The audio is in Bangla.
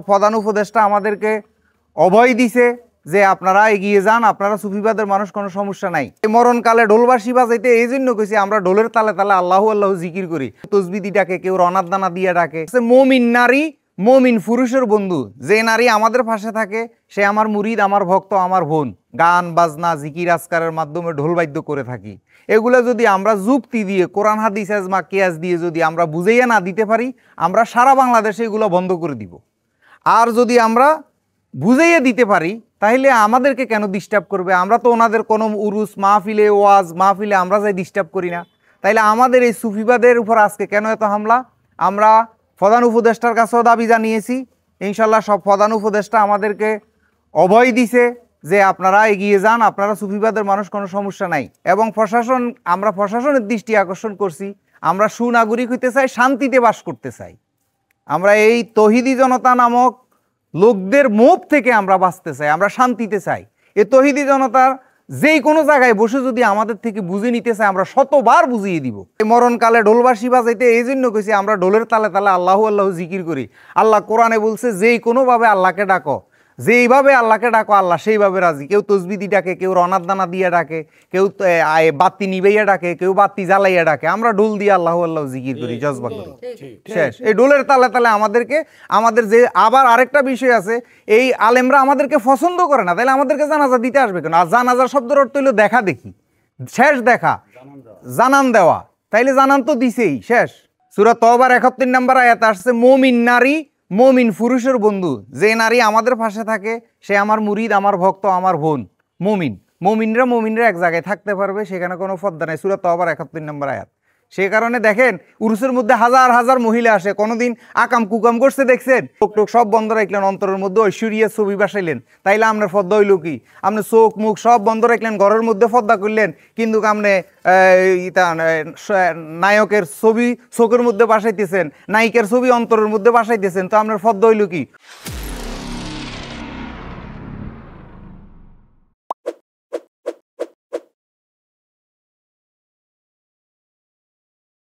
প্রধান উপদেষ্টা আমাদেরকে অভয় দিছে যে আপনারা এগিয়ে যান, আপনারা সুফিবাদের মানুষ, কোনো সমস্যা নাই। মরণকালে ঢোলবাসি বাজাইতে এই জন্য কইছি আমরা ঢোলের তালে তালে আল্লাহু আল্লাহু জিকির করি, তসবিহ ডাকে, কেউ রনার দানা দিয়ে ডাকে। মুমিন নারী মুমিন পুরুষের বন্ধু, যে নারী আমাদের পাশে থাকে সে আমার মুরিদ, আমার ভক্ত, আমার বোন। গান বাজনা জিকির আজকারের মাধ্যমে ঢোল বাদ্য করে থাকি, এগুলো যদি আমরা যুক্তি দিয়ে কোরআন হাদিস আজমা কিয়াস দিয়ে যদি আমরা বুঝাইয়া না দিতে পারি, আমরা সারা বাংলাদেশে এগুলো বন্ধ করে দিব। আর যদি আমরা বুঝাইয়া দিতে পারি তাহলে আমাদেরকে কেন ডিস্টার্ব করবে? আমরা তো ওনাদের কোনো উরুস মাহফিলে, ওয়াজ মাহফিলে আমরা যাই ডিস্টার্ব করি না, তাইলে আমাদের এই সুফিবাদের উপর আজকে কেন এত হামলা? আমরা প্রধান উপদেষ্টার কাছেও দাবি জানিয়েছি, ইনশাল্লাহ সব প্রধান উপদেষ্টা আমাদেরকে অভয় দিছে যে আপনারা এগিয়ে যান, আপনারা সুফিবাদের মানুষ, কোনো সমস্যা নাই। এবং প্রশাসন, আমরা প্রশাসনের দৃষ্টি আকর্ষণ করছি, আমরা সুনাগরিক হইতে চাই, শান্তিতে বাস করতে চাই। আমরা এই তৌহিদি জনতা নামক লোকদের মুখ থেকে আমরা বাঁচতে চাই, আমরা শান্তিতে চাই। এই তৌহিদি জনতার যেই কোনো জায়গায় বসে যদি আমাদের থেকে বুঝে নিতে চায়, আমরা শতবার বুঝিয়ে দিব। এই মরণকালে ঢোলবাসি বাজাইতে এই জন্য কইছি আমরা ঢোলের তালে তালে আল্লাহু আল্লাহু জিকির করি। আল্লাহ কোরআনে বলছে যেই কোনোভাবে আল্লাহকে ডাকো, যেইভাবে আল্লাহকে ডাকো আল্লাহ সেইভাবে রাজি। কেউ তসবিহ ডাকে, কেউ রনার দানা দিয়ে ডাকে, কেউ বাতি নিবাইয়া ডাকে, কেউ বাতি জ্বালাইয়া ডাকে। আমরা ঢোল দিয়ে আল্লাহু আল্লাহু জিকির করি, জজবা করি, শেষ। এই ঢোলের তালে তালে আমাদেরকে, আমাদের যে আবার আরেকটা বিষয় আছে, এই আলেমরা আমাদেরকে পছন্দ করে না, তাহলে আমাদেরকে জানাজা দিতে আসবে কেন? আর জানাজার শব্দের অর্থ হইল দেখা দেখি, শেষ দেখা, জানান দেওয়া, তাইলে জানান তো দিছেই, শেষ। সূরা তওবার ৭১ নম্বর আয়াত আসছে মুমিন নারী মুমিন পুরুষের বন্ধু, যে নারী আমাদের পাশে থাকে সে আমার মুরিদ, আমার ভক্ত, আমার বোন। মুমিন, মুমিনরা এক জায়গায় থাকতে পারবে, সেখানে কোনো পর্দা নেই। সূরা তওবার ৭১ নম্বর আয়াত। সেই কারণে দেখেন উরুসের মধ্যে হাজার হাজার মহিলা আসে, কোনোদিন আকাম কুকাম করছে দেখছেন? টোক সব বন্ধ রাখলেন, অন্তরের মধ্যে ঐশ্বরিয়া ছবি বাসাইলেন, তাইলে আপনার পর্দা হইল কি? আপনি চোখ মুখ সব বন্ধ রাখলেন, ঘরের মধ্যে পর্দা করলেন, কিন্তু আপনি নায়কের ছবি চোখের মধ্যে বাসাইতেছেন, নায়িকার ছবি অন্তরের মধ্যে বাসাইতেছেন, তো আপনার পর্দা হইল কি?